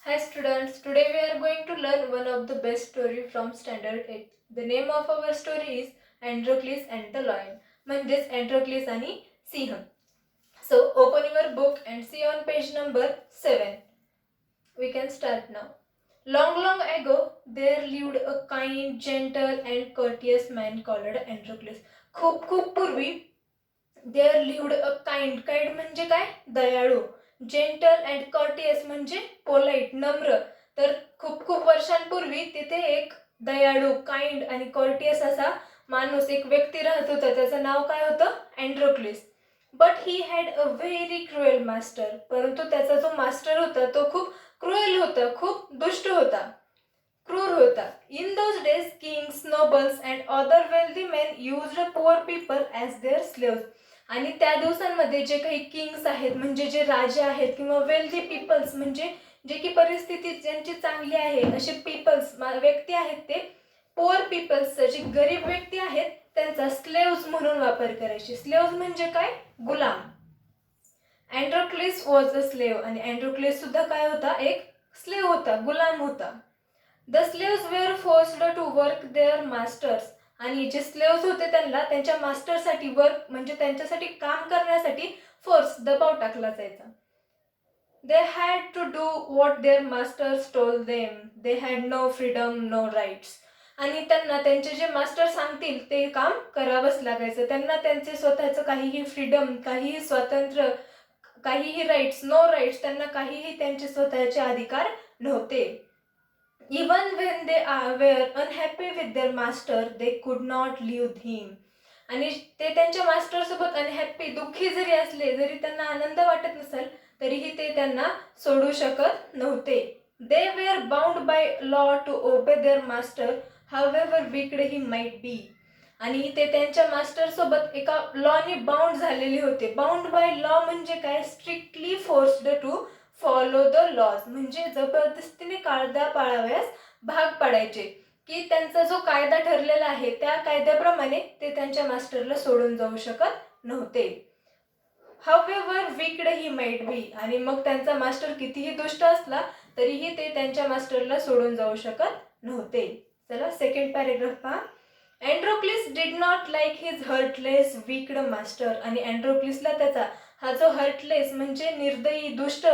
Hi students, today we are going to learn one of the best story from standard 8. The name of our story is Androcles and the Lion. म्हणजेच Androcles आणि सिंह. So open your book and see on page number 7. We can start now. Long, long ago, there lived a kind, gentle and courteous man called Androcles. खूप खूप पूर्वी there lived a kind म्हणजे काय, दयाळू. Gentle and कॉर्टियस म्हणजे polite, नम्र. तर खूप खूप वर्षांपूर्वी तिथे एक दयाळू, काइंड आणि कॉर्टियस असा माणूस, एक व्यक्ती राहत होता. त्याचं नाव काय होतं, Androcles. But he had a very cruel master. परंतु त्याचा जो मास्टर होता तो खूप क्रुएल होता, खूप दुष्ट होता, क्रूर होता. In those days Kings, nobles and other wealthy main used poor people as there slaves. आणि त्या दिवसांमध्ये जे काही किंग्स आहेत, म्हणजे जे राजे आहेत, किंवा वेल्दी पीपल्स म्हणजे जे की परिस्थिती ज्यांची चांगली आहे असे पीपल्स, व्यक्ती आहेत, ते पुअर पीपल्स, जे गरीब व्यक्ती आहेत त्यांचा स्लेव्स म्हणून वापर करायचे. स्लेव्स म्हणजे काय, गुलाम. अँड्रोक्लिस वॉज अ स्लेव. आणि अँड्रोक्लिस सुद्धा काय होता, एक स्लेव होता, गुलाम होता. The slaves were forced to work their masters. आणि जे स्लेव्स होते त्यांना त्यांच्या मास्टरसाठी वर्क म्हणजे त्यांच्यासाठी काम करण्यासाठी फोर्स, दबाव टाकला जायचा. They had to do what their masters told them. They had no freedom, no rights. आणि त्यांना त्यांचे जे मास्टर सांगतील ते काम करावंच लागायचं. त्यांना त्यांचे स्वतःचं काहीही फ्रीडम, काहीही स्वातंत्र्य, काहीही राईट्स, नो राईट्स, त्यांना काहीही त्यांचे स्वतःचे अधिकार नव्हते. Even when they were unhappy with their master they could not leave हिम. आणि ते त्यांच्या मास्टरसोबत अनहॅपी, दुःखी जरी असले, जरी त्यांना आनंद वाटत नसेल, तरीही ते त्यांना सोडू शकत नव्हते. They were bound by law to obey their master however wicked he might be. आणि ते त्यांच्या मास्टरसोबत एका लॉनी बाउंड झालेले होते. बाउंड बाय लॉ म्हणजे काय, strictly forced to follow the laws, म्हणजे जबरदस्तीने कायदा पाळाव्यास भाग पाडायचे, की त्यांचा जो कायदा ठरलेला आहे त्या कायद्याप्रमाणे ते त्यांच्या मास्टरला सोडून जाऊ शकत नव्हते. However wicked he might be. आणि मग त्यांचा मास्टर कितीही दुष्ट असला तरीही ते त्यांच्या मास्टरला सोडून जाऊ शकत नव्हते. चला सेकंड पॅरेग्राफ पहा. Androcles did not like his heartless wicked master. आणि अँड्रोक्लिसला त्याचा हा जो हर्टलेस म्हणजे निर्दयी, दुष्ट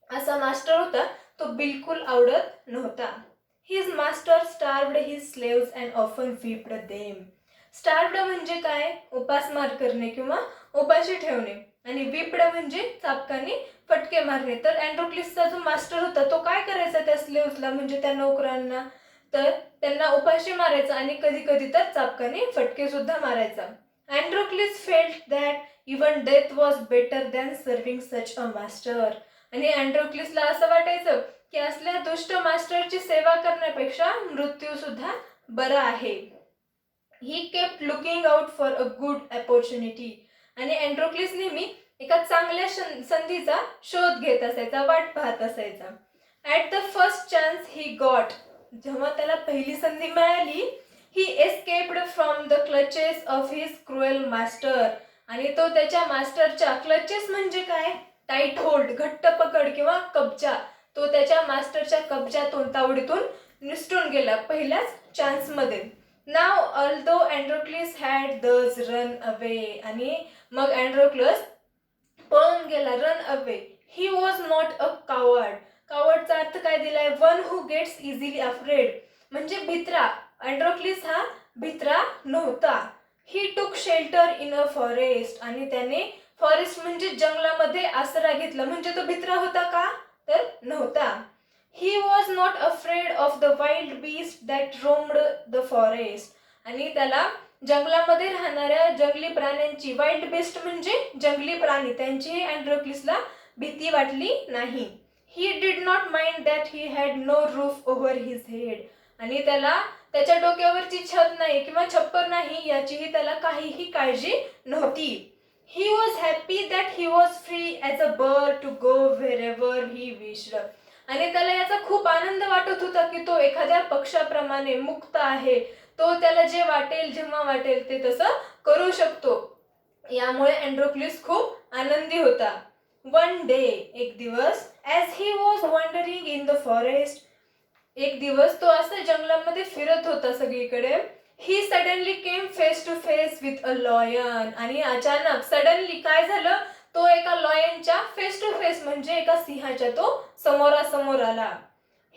असा मास्टर होता तो बिलकुल आवडत नव्हता. His master starved his slaves and often whipped them. Starved म्हणजे काय, उपासमार करणे किंवा उपाशी ठेवणे. आणि व्हिप्ड म्हणजे चापकाने फटके मारणे. तर अँड्रोक्लिसचा जो मास्टर होता तो काय करायचा त्या स्लेव्सला, म्हणजे त्या नोकरांना, तर त्यांना उपाशी मारायचा आणि कधी कधी तर चापकाने फटके सुद्धा मारायचा. Androcles felt that even death was better than serving such a master. आणि अँड्रोक्लिसला असं वाटायचं की असल्या दुष्ट मास्टरची सेवा करण्यापेक्षा मृत्यू सुद्धा बरा आहे. He kept looking out for a good opportunity. आणि अँड्रोक्लिस नेहमी एका चांगल्या संधीचा शोध घेत असायचा, वाट पाहत असायचा. At the first chance he got. जेव्हा त्याला पहिली संधी मिळाली, he escaped from the clutches of his cruel master. आणि तो त्याच्या मास्टरच्या, क्लचेस म्हणजे काय, टाईट होल्ड, घट्ट पकड किंवा कब्जा, तो त्याच्या मास्टरच्या कब्जातून, तावडीतून निसटून गेला पहिल्याच चान्समध्ये. नाव although Androcles had to run away. आणि मग अँड्रोक्लस पळून गेला, run away. He was not a coward. कावर्डचा अर्थ काय दिलाय, one who gets easily afraid, म्हणजे भित्रा. अँड्रोक्लिस हा भित्रा नव्हता. ही टूक शेल्टर इन अ फॉरेस्ट. आणि त्याने फॉरेस्ट म्हणजे जंगलामध्ये आसरा घेतला. म्हणजे तो भित्रा होता का, तर नव्हता. ही was not afraid of the wild beast that roamed the forest. आणि त्याला जंगलामध्ये राहणाऱ्या जंगली प्राण्यांची, वाईल्ड बीस्ट म्हणजे जंगली प्राणी, त्यांची अँड्रोक्लिसला भीती वाटली नाही. He did not mind that he had no roof over his head. आणि त्याला त्याच्या डोक्यावरची छत नाही किंवा छप्पर नाही याचीही त्याला काहीही काळजी नव्हती. He was happy that he was free as a bird to go wherever he wished. आणि त्याला याचा खूप आनंद वाटत होता की तो एखाद्या पक्षाप्रमाणे मुक्त आहे. तो त्याला जे वाटेल, जेव्हा वाटेल ते तसं करू शकतो. यामुळे अँड्रोक्लिस खूप आनंदी होता. वन डे, एक दिवस, as he was wandering in the forest, एक दिवस तो असं जंगलामध्ये फिरत होता सगळीकडे, he suddenly came face to face with a lion, आणि अचानक सडनली काय झालं, तो एका लॉयनच्या फेस टू फेस म्हणजे एका सिंहाच्या तो समोरासमोर आला.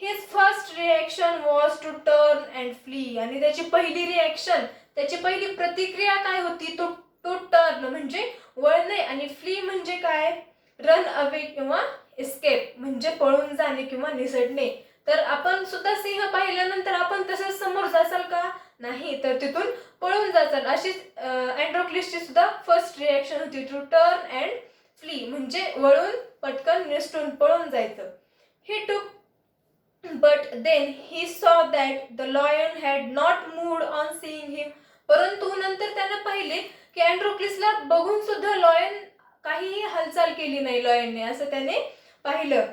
His first reaction was to turn and flee, आणि त्याची पहिली रिॲक्शन, त्याची पहिली प्रतिक्रिया काय होती, तो टू टर्न म्हणजे वळणे, आणि फ्ली म्हणजे काय, रन अवे किंवा एस्केप म्हणजे पळून जाणे किंवा निसटणे. तर आपण सुद्धा सिंह पाहिल्यानंतर आपण तसंच समोर जाचाल का, नाही, तर तिथून पळून जाचाल. अशीच अँड्रोक्लिसची सुद्धा फर्स्ट रिॲक्शन होती, टू टर्न अँड फ्ली म्हणजे वळून पटकन निसटून पळून जायचं. ही टूक but then he saw that the lion had not moved on seeing him, परंतु नंतर त्यानं पाहिले की अँड्रोक्लिसला बघून सुद्धा लॉयन काहीही हालचाल केली नाही लॉयनने, असं त्याने पाहिलं.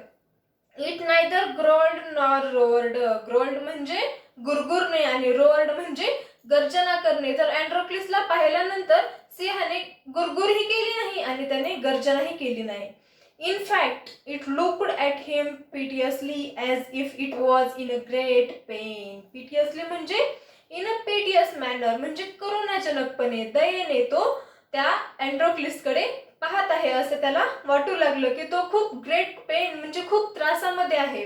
It neither growled nor roared, growled म्हणजे गुरगुरणे आणि रोअर्ड म्हणजे गर्जना करणे. तर अँड्रोक्लिसला पाहिल्यानंतर सिंहाने गुरगुरही केली नाही आणि त्याने गर्जनाही केली नाही. In fact, it looked at him piteously as if it was in a great pain. Piteously म्हणजे in a piteous manner म्हणजे करुणाजनकपणे, दयेने तो त्या अँड्रोक्लिसकडे पाहत आहे असं त्याला वाटू लागलं की तो खूप ग्रेट पेन म्हणजे खूप त्रासामध्ये आहे.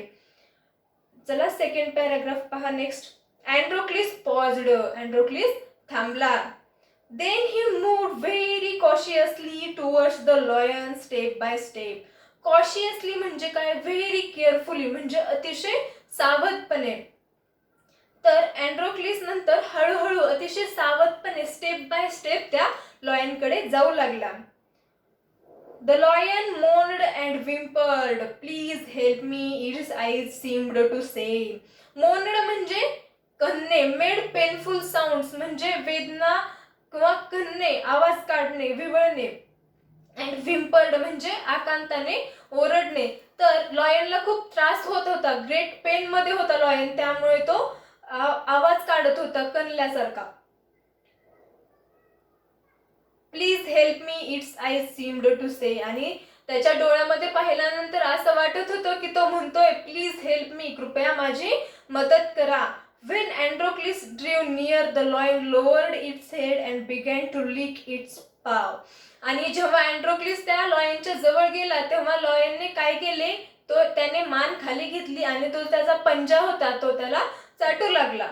चला सेकंड पॅराग्राफ पहा नेक्स्ट. अँड्रोक्लिस पॉज्ड, अँड्रोक्लिस थांबला. Then he moved very cautiously towards the lion step by step. Cautiously म्हणजे काय, very carefully म्हणजे अतिशय सावधपणे. तर अँड्रोक्लिस नंतर हळूहळू अतिशय सावधपणे स्टेप बाय स्टेप त्या लॉयनकडे जाऊ लागला. The lion moaned and whimpered. Please help me, its eyes seemed to say. Moaned म्हणजे कन्ने, मेड पेनफुल साऊंड्स म्हणजे वेदना किंवा कन्ने, आवाज काढणे, विवळणे. अँड व्हिम्पर्ड म्हणजे आकांताने ओरडणे. तर लॉयनला खूप त्रास होत होता, ग्रेट पेन मध्ये होता लॉयन, त्यामुळे तो आवाज काढत होता कणल्यासारखा. Please help me, its eyes seemed to say, आणि त्याच्या डोळ्यामध्ये पाहिल्यानंतर असं वाटत होतं की तो म्हणतोय प्लीज हेल्प मी, कृपया माझी मदत करा. When Androcles drew near, the lion lowered its head and began to lick its paw. आणि जेव्हा अँड्रोक्लिस त्या लॉयनच्या जवळ गेला तेव्हा लॉयनने काय केले, तो त्याने मान खाली घेतली आणि तो त्याचा पंजा होता तो त्याला चाटू लागला.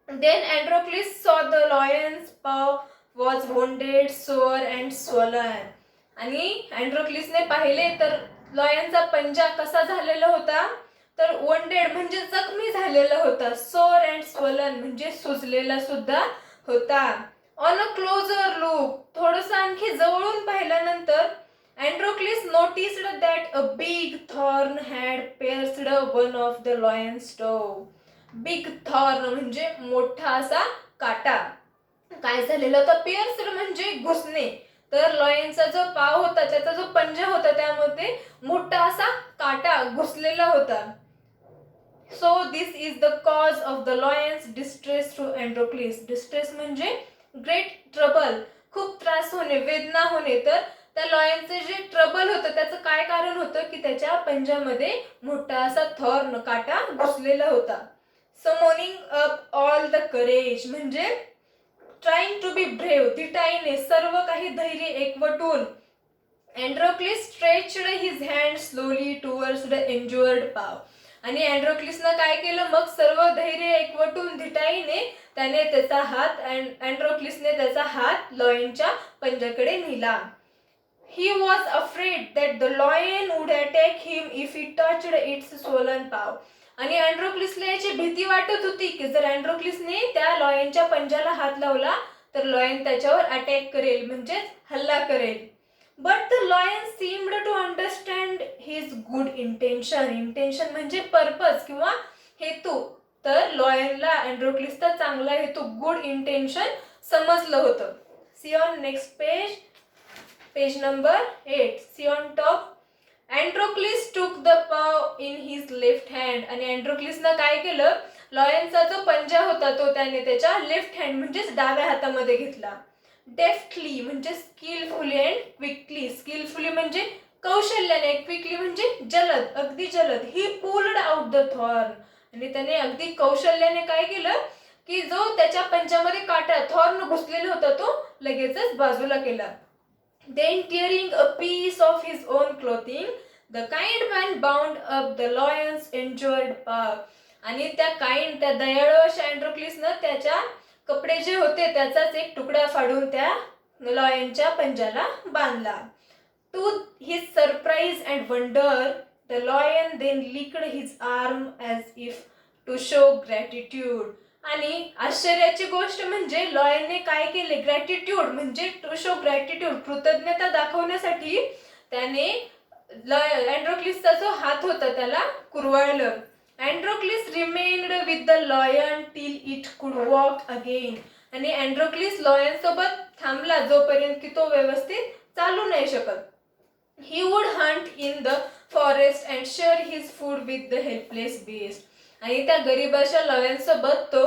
Then Androcles saw the lion's paw was wounded, sore and swollen. आणि अँड्रोक्लिसने पाहिले तर लॉयनचा पंजा कसा झालेला होता, तर वोंडेड म्हणजे जखमी झालेला होता, सोर अँड स्वलन म्हणजे सुजलेला सुद्धा होता. ऑन अ क्लोजर लुक, थोडंसं आणखी जवळून पाहिल्यानंतर Androcles noticed that a big thorn had pierced one of the lion's toe. Big thorn म्हणजे मोठा असा काटा काय झालेला होता, pierced म्हणजे घुसणे. तर लॉयनचा जो पाव होता, त्याचा जो पंजा होता, त्यामध्ये मोठा असा काटा घुसलेला होता. So this is the cause of the lion's distress to Androcles. Distress म्हणजे great trouble, खूप त्रास होणे, वेदना होणे. तर त्या लॉयनचे जे ट्रबल होतं त्याचं काय कारण होतं की त्याच्या पंजामध्ये मोठा असा थॉर्न काटा घुसलेला होता. Summoning up all the courage म्हणजे trying to be brave, धिटाईने सर्व काही धैर्य एकवटून Androcles stretched his hand slowly towards the injured paw. आणि अँड्रोक्लिसनं काय केलं, मग सर्व धैर्य एकवटून धिटाईने त्याने त्याचा हात, अँड्रोक्लिसने त्याचा हात लॉयनच्या पंजाकडे नेला. He was afraid that the lion would attack him if he touched its swollen paw. आणि अँड्रोक्लिसला याची भीती वाटत होती की जर अँड्रोक्लिसने त्या लॉयनच्या पंजाला हात लावला तर लॉयन त्याच्यावर अटॅक करेल म्हणजेच हल्ला करेल. But the lion seemed to understand his good intention. Intention म्हणजे पर्पज किंवा हेतू. तर लॉयनला अँड्रोक्लिसचा चांगला हेतू, गुड इंटेन्शन समजलं होतं. See on next page, page number 8. See on top. Androcles took the paw in his left hand. आणि अँड्रोक्लिसनं काय केलं, लॉयनचा जो पंजा होता तो त्याने त्याच्या लेफ्ट हँड म्हणजेच डाव्या हातामध्ये घेतला. डेफ्टली म्हणजे स्किलफुली अँड क्विकली. स्किलफुली म्हणजे कौशल्याने, क्विकली म्हणजे जलद, अगदी जलद. ही पुल्ड आउट द थॉर्न, आणि त्याने अगदी कौशल्याने काय केलं की जो त्याच्या पंजामध्ये काटा थॉर्न घुसलेला होता तो लगेचच बाजूला केला. Then tearing a piece of his own clothing, the kind man bound up the lion's injured paw. आणि त्या दयाळू अशा अँड्रोक्लिसनं त्याच्या कपडे जे होते त्याचाच एक तुकडा फाडून त्या लॉयनच्या पंजाला बांधला. To his surprise and wonder, the lion then licked his arm as if to show gratitude. आणि आश्चर्याची गोष्ट म्हणजे लॉयनने काय केले, ग्रॅटिट्यूड म्हणजे टू शो ग्रॅटिट्यूड, कृतज्ञता दाखवण्यासाठी त्याने अँड्रोक्लिसचा जो हात होता त्याला कुरवाळलं. Androcles remained with the lion till it could walk again. आणि अँड्रोक्लिस लॉयन सोबत थांबला जोपर्यंत की तो व्यवस्थित चालू नाही शकत. He would hunt in the forest and share his food with the helpless beast. आणि त्या गरीबाच्या लॉयनसोबत तो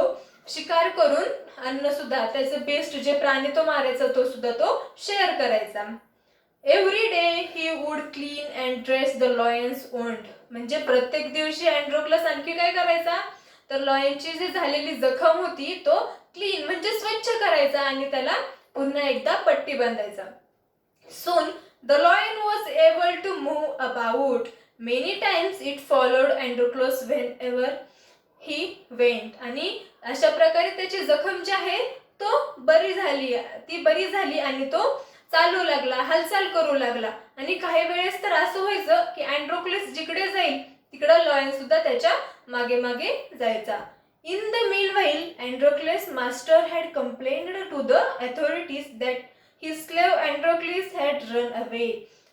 शिकार करून अन्न सुद्धा, त्याचं बेस्ट जे प्राणी तो मारायचा तो सुद्धा तो शेअर करायचा. Every day he would clean and dress the Lions wound. म्हणजे प्रत्येक दिवशी अँड्रोक्लस आणखी काय करायचा, तर लॉयनची जी झालेली जखम होती तो क्लीन म्हणजे स्वच्छ करायचा आणि त्याला पुन्हा एकदा पट्टी बांधायचा. Soon the lion was able to move about. Many times it followed Androclus whenever he went. आणि अशा प्रकारे त्याची जखम जी आहे ती बरी झाली आणि तो चालू लागला, हालचाल करू लागला. आणि काही वेळेस तर असं व्हायचं की अँड्रोक्लस जिकडे जाईल तिकडे लॉयन सुद्धा त्याच्या मागे मागे जायचा. In the meanwhile, Androclus' master had complained to the authorities that his slave Androclus had run away.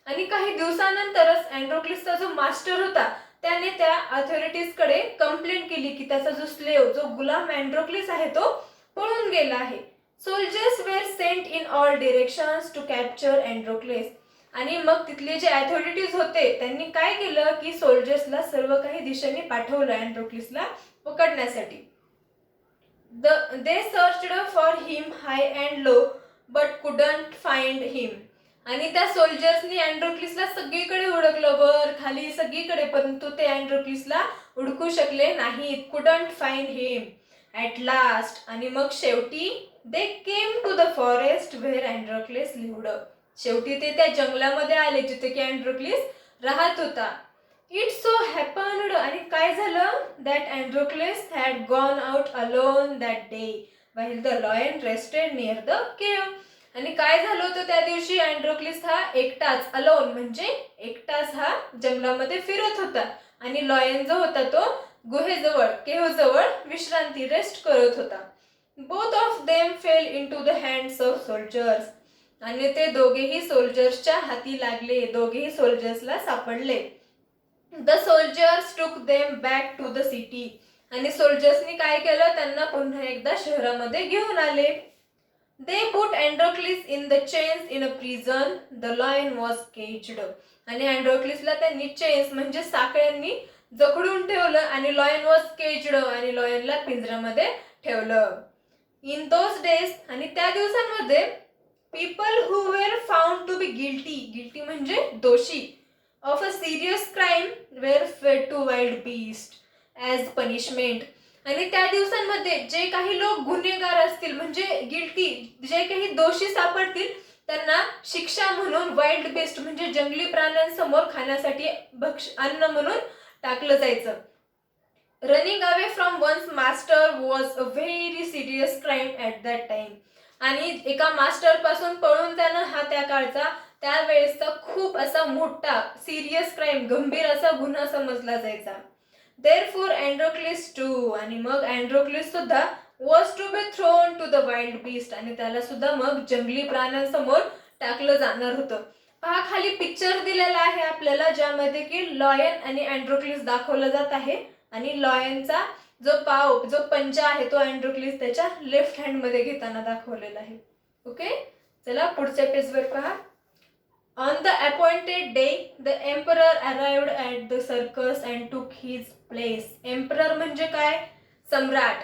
आणि काही दिवसानंतरच अँड्रोक्लिसचा जो मास्टर होता त्याने त्या अथॉरिटीजकडे कंप्लेंट केली की त्याचा जो स्लेव, जो गुलाम अँड्रोक्लिस आहे तो पळून गेला आहे. Soldiers were sent in all directions to capture Androcles. आणि मग तिथले जे अथॉरिटीज होते त्यांनी काय केलं की सोल्जर्सला सर्व काही दिशेने पाठवलं अँड्रोक्लिसला पकडण्यासाठी. They searched for him high and low but couldn't find him. आणि त्या सोल्जर्सनी अँड्रोक्लिसला सगळीकडे हुडकलं, वर खाली सगळीकडे, परंतु ते अँड्रोक्लिसला हुडकू शकले नाहीत. couldn't find him at last. आणि मग शेवटी they came to the forest where Androclus lived. शेवटी ते त्या जंगलामध्ये आले जिथे की अँड्रोक्लिस राहत होता. It so happened, आणि काय झालं, that Androclus had gone out alone that day while the lion rested near the cave. आणि काय झालं होतं त्या दिवशी, अँड्रोक्लिस हा एकटाच, अलोन म्हणजे एकटाच हा जंगलामध्ये फिरत होता आणि लॉयन जो होता तो गुहेजवळ, केव्हजवळ विश्रांती, रेस्ट करत होता. Both of them fell into the hands of soldiers. आणि ते दोघेही सोल्जर्सच्या हाती लागले, दोघेही सोल्जर्सला सापडले. The soldiers took them back to the city. आणि सोल्जर्सनी काय केलं, त्यांना पुन्हा एकदा शहरामध्ये घेऊन आले. They put Androcles in the chains in a prison. The lion was caged. आणि अँड्रोक्लिसला त्यांनी चेन्स म्हणजे साखळ्यांनी जखडून ठेवलं आणि लॉयन वॉज केज्ड, आणि लॉयनला पिंजऱ्यामध्ये ठेवलं. इन दोज डेज, आणि त्या दिवसांमध्ये, people who were found to be guilty म्हणजे दोषी, of a serious crime were fed to wild beast as punishment. आणि त्या दिवसांमध्ये जे काही लोक गुन्हेगार असतील म्हणजे गिल्टी, जे काही दोषी सापडतील त्यांना शिक्षा म्हणून वाईल्ड बेस्ट म्हणजे जंगली प्राण्यांसमोर खाण्यासाठी अन्न म्हणून टाकलं जायचं. Running away from one's master was a very serious crime at that time. आणि एका मास्टर पासून पळून जाणं हा त्या काळचा, त्यावेळेसचा खूप असा मोठा सिरियस क्राईम, गंभीर असा गुन्हा समजला जायचा. देअरफॉर अँड्रोक्लिस टू, आणि मग अँड्रोक्लिस सुद्धा was to be thrown to the wild beast, आणि त्याला सुद्धा मग जंगली प्राण्यांसमोर टाकलं जाणार होतं. पहा खाली पिक्चर दिलेला आहे आपल्याला ज्यामध्ये की लॉयन आणि अँड्रोक्लिस दाखवलं जात आहे आणि लॉयनचा जो पंजा आहे तो अँड्रोक्लिस त्याच्या लेफ्ट हँड मध्ये घेताना दाखवलेला आहे. ओके, चला पुढच्या पेजवर पहा. On the appointed day, the emperor arrived at the circus and took his place. Emperor म्हणजे काय, सम्राट.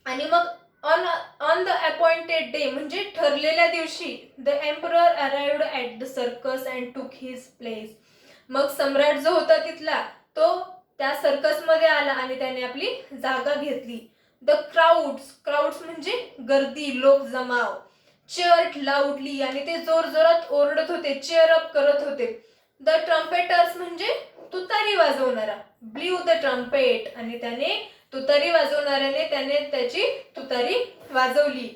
आणि मग ऑन द अपॉइंटेड डे म्हणजे ठरलेल्या दिवशी the emperor arrived at the circus and टूक हिज प्लेस. मग सम्राट जो होता तिथला तो त्या सर्कसमध्ये आला आणि त्याने आपली जागा घेतली. द क्राऊड्स म्हणजे गर्दी, लोक जमाव. चीअर्ड लाऊडली आणि ते जोर जोरात ओरडत होते, चीअर अप करत होते. द ट्रम्पेटर्स म्हणजे तुतारी वाजवणारा, ब्ल्यू द ट्रम्पेट आणि त्याने तुतारी वाजवणाऱ्याने त्याने त्याची तुतारी वाजवली.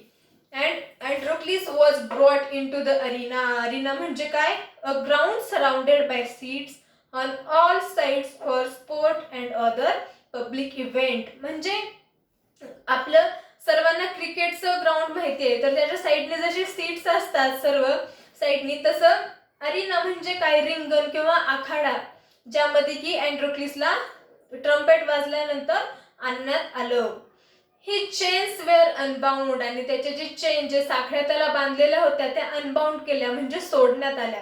And Androcles was brought into the arena म्हणजे काय, a ground surrounded by seats on all sides for sport and other public event. म्हणजे आपलं सर्वांना क्रिकेटचं ग्राउंड माहिती आहे, तर त्याच्या साईडने जसे सीट्स असतात सर्व साईडनी, तसं अरिना म्हणजे काय, रिंगण किंवा आखाडा, ज्यामध्ये की अँड्रोक्लिसला ट्रम्पेट वाजल्यानंतर आणण्यात आलं. ही चेन्स वेअर अनबाउंड आणि त्याचे जे चेन, जे साखळ्या त्याला बांधलेल्या होत्या त्या अनबाउंड केल्या म्हणजे सोडण्यात आल्या.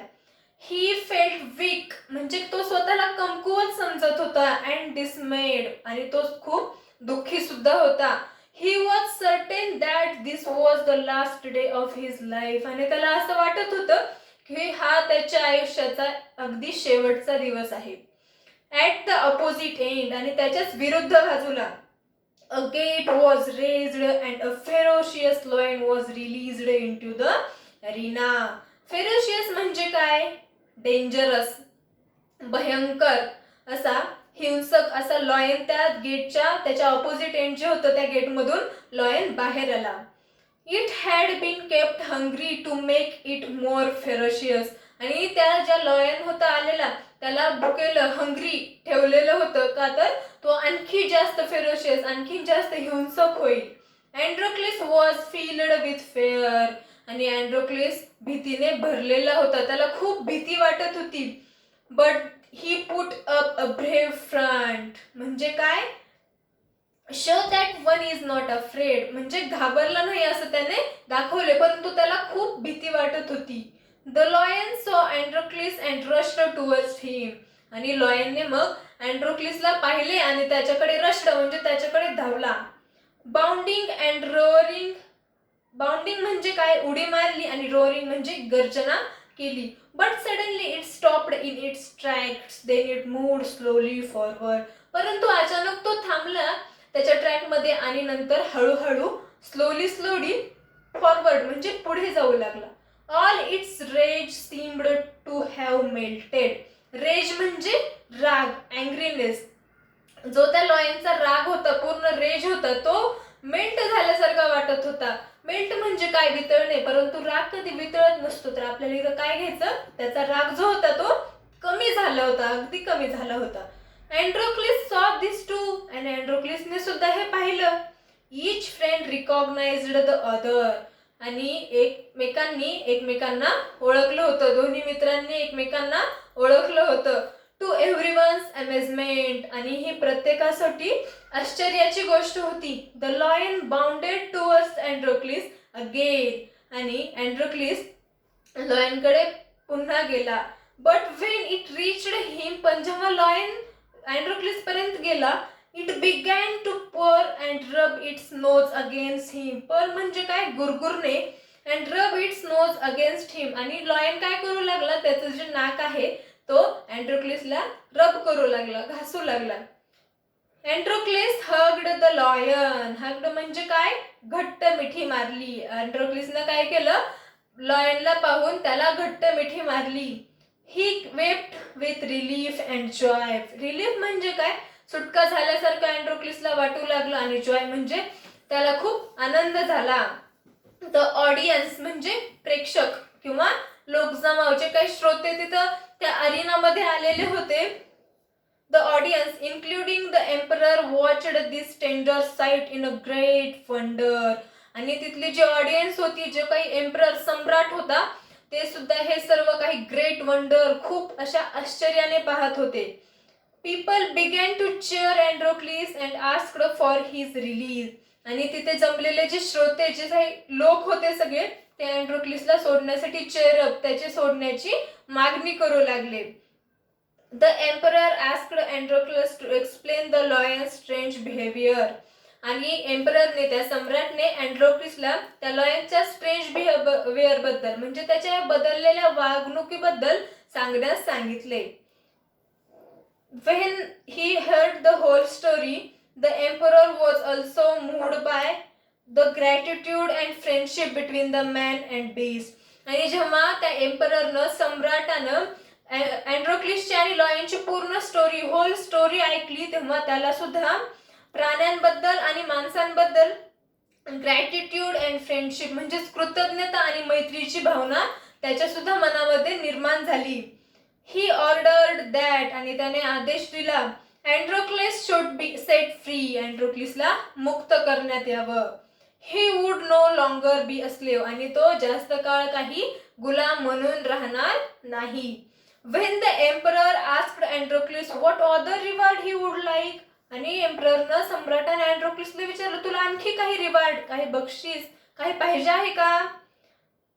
ही फेल्ट वीक म्हणजे तो स्वतःला कमकुवत समजत होता. अँड डिसमेड आणि तो खूप दुःखी सुद्धा होता. He was certain that this was the last day of his life आणि त्याला असं वाटत होतं की हा त्याच्या आयुष्याचा अगदी शेवटचा दिवस आहे. ॲट द अपोजिट एंड आणि त्याच्याच विरुद्ध बाजूला a gate was raised and a ferocious lion was released into the arena. Ferocious म्हणजे काय, डेंजरस, भयंकर असा, हिंसक असा लॉयन त्या गेटच्या त्याच्या ऑपोजिट एंड जे होतं त्या गेटमधून लॉयन बाहेर आला. It had been kept hungry to make it more ferocious आणि त्या ज्या लॉयन होता आलेला त्याला भुकेलं, हंग्री ठेवलेलं होतं का, तर तो आणखी जास्त फेरोशियस, आणखी जास्त हिंसक होईल. अँड्रोक्लिस वॉज फिल्ड विथ फेअर आणि अँड्रोक्लिस भीतीने भरलेला होता, त्याला खूप भीती वाटत होती. But he put up a brave front म्हणजे काय, show that one is not afraid म्हणजे घाबरला नाही असं त्याने दाखवले, परंतु त्याला खूप भीती वाटत होती. द लॉयन सॉ अँड्रोक्लिस अँड रश्ड टुवर्ड्स हिम आणि लॉयनने मग अँड्रोक्लिसला पाहिले आणि त्याच्याकडे रश्ड म्हणजे त्याच्याकडे धावला. बाउंडिंग अँड रोअरिंग, बाउंडिंग म्हणजे काय, उडी मारली आणि रोअरिंग म्हणजे गर्जना केली. But suddenly it stopped in its tracks then it moved slowly forward. परंतु अचानक तो थांबला त्याच्या ट्रॅकमध्ये आणि नंतर हळूहळू स्लोली फॉरवर्ड म्हणजे पुढे जाऊ लागला. All its rage seemed to have melted. Rage म्हणजे राग, अँग्रीनेस. जो त्या लॉयनचा राग होता, पूर्ण रेज होता, तो मेल्ट झाल्यासारखा वाटत होता. मेल्ट म्हणजे काय, वितळणे, परंतु राग कधी वितळत नसतो, तर आपल्याला इथं काय घ्यायचं, त्याचा राग जो होता तो कमी झाला होता, अगदी कमी झाला होता. अँड्रोक्लिस सॉ दिस टू आणि अँड्रोक्लिसने सुद्धा हे पाहिलं. Each friend recognised the other आणि एकमेकांना ओळखलं होतं, दोन्ही मित्रांनी एकमेकांना ओळखलं होतं. टू एव्हरीवन्स अमेजमेंट आणि ही प्रत्येकासाठी आश्चर्याची गोष्ट होती. The lion bounded towards Androcles again आणि अँड्रोक्लिस लॉयनकडे पुन्हा गेला. But when it reached him पण जेव्हा लॉयन अँड्रोक्लिस पर्यंत गेला, it began to purr and rub its nose against him. Purr म्हणजे काय, गुरगुरणे, and rub its nose against him आणि लॉयन काय करू लागला, त्याचं जे नाक आहे तो अँड्रोक्लिसला रब करू लागला, घासू लागला. अँड्रोक्लिस हग्ड द लॉयन. हग्ड म्हणजे काय, घट्ट मिठी मारली. अँड्रोक्लिसनं काय केलं, लॉयनला पाहून त्याला घट्ट मिठी मारली. He wept with relief and joy. Relief म्हणजे काय, सुटका झाल्यासारखं अँड्रोक्लिसला वाटू लागलं आणि जॉय म्हणजे त्याला खूप आनंद झाला. द ऑडियन्स म्हणजे प्रेक्षक किंवा लोकजमाव, जे काही श्रोते तिथं त्या अरिनामध्ये आलेले होते. The audience including the emperor watched this tender site in a great wonder आणि तिथली जी ऑडियन्स होती, जे काही एम्परर सम्राट होता, ते सुद्धा हे सर्व काही ग्रेट वंडर खूप अशा आश्चर्याने पाहत होते. People began to cheer Androcles and asked for his release आणि तिथे जमलेले जे श्रोते, जे काही लोक होते सगळे, ते अँड्रोक्लिसला सोडण्यासाठी चेअरअप, त्याचे सोडण्याची मागणी करू लागले. The emperor asked Androcles to explain the lion's strange behaviour आणि एम्पररने त्या सम्राटने अँड्रोक्लिसला त्या लॉयनच्या स्ट्रेंज बिहेवियर बद्दल म्हणजे त्याच्या बदललेल्या वागणुकीबद्दल सांगण्यास सांगितले. When he heard the whole story, the emperor was also moved by the gratitude and friendship between the man and beast. आणि जेव्हा त्या एम्पररनं सम्राटानं अँड्रोक्लिसची आणि लॉयनची पूर्ण स्टोरी होल स्टोरी ऐकली तेव्हा त्याला सुद्धा प्राण्यांबद्दल आणि माणसांबद्दल ग्रॅटिट्यूड अँड फ्रेंडशिप म्हणजेच कृतज्ञता आणि मैत्रीची भावना त्याच्या सुद्धा मनामध्ये निर्माण झाली. ही ऑर्डर्ड दॅट आणि त्याने आदेश दिला Androcles should be set free. अँड्रोक्लिसला मुक्त करण्यात यावं. He would no longer be a slave आणि तो जास्त काळ काही गुलाम म्हणून राहणार नाही. When the emperor asked Androcles what other reward he would like आणि एम्पररनं सम्राटाने अँड्रोक्लिसला विचारलं तुला आणखी काही रिवॉर्ड काही बक्षीस काही पाहिजे आहे का.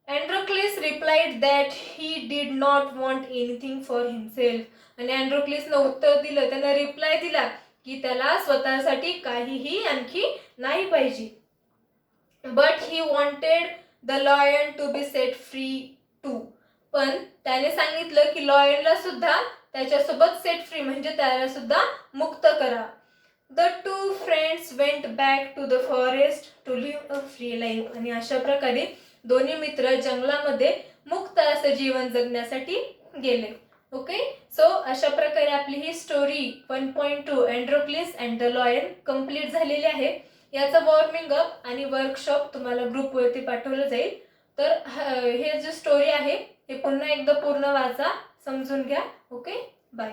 Androcles replied that he did not want anything for himself आणि अँड्रोक्लिसनं उत्तर दिलं त्यानं रिप्लाय दिला की त्याला स्वतःसाठी काहीही आणखी नाही पाहिजे. But he wanted the lion to be set free too. पण त्याने सांगितलं की लॉयनला सुद्धा त्याच्यासोबत सेट फ्री म्हणजे त्याला सुद्धा मुक्त करा. The two friends went back to the forest to live a free life आणि अशा प्रकारे दोन्ही मित्र जंगलामध्ये मुक्त असं जीवन जगण्यासाठी गेले. ओके, सो अशा प्रकारे आपली ही story 1.2 Androcles and the lion complete झालेली आहे. याचं वॉर्मिंग अप आणि वर्कशॉप तुम्हाला ग्रुपवरती पाठवलं जाईल. तर हे जे स्टोरी आहे हे पुन्हा एकदा पूर्ण वाचा, समजून घ्या. Okay, bye.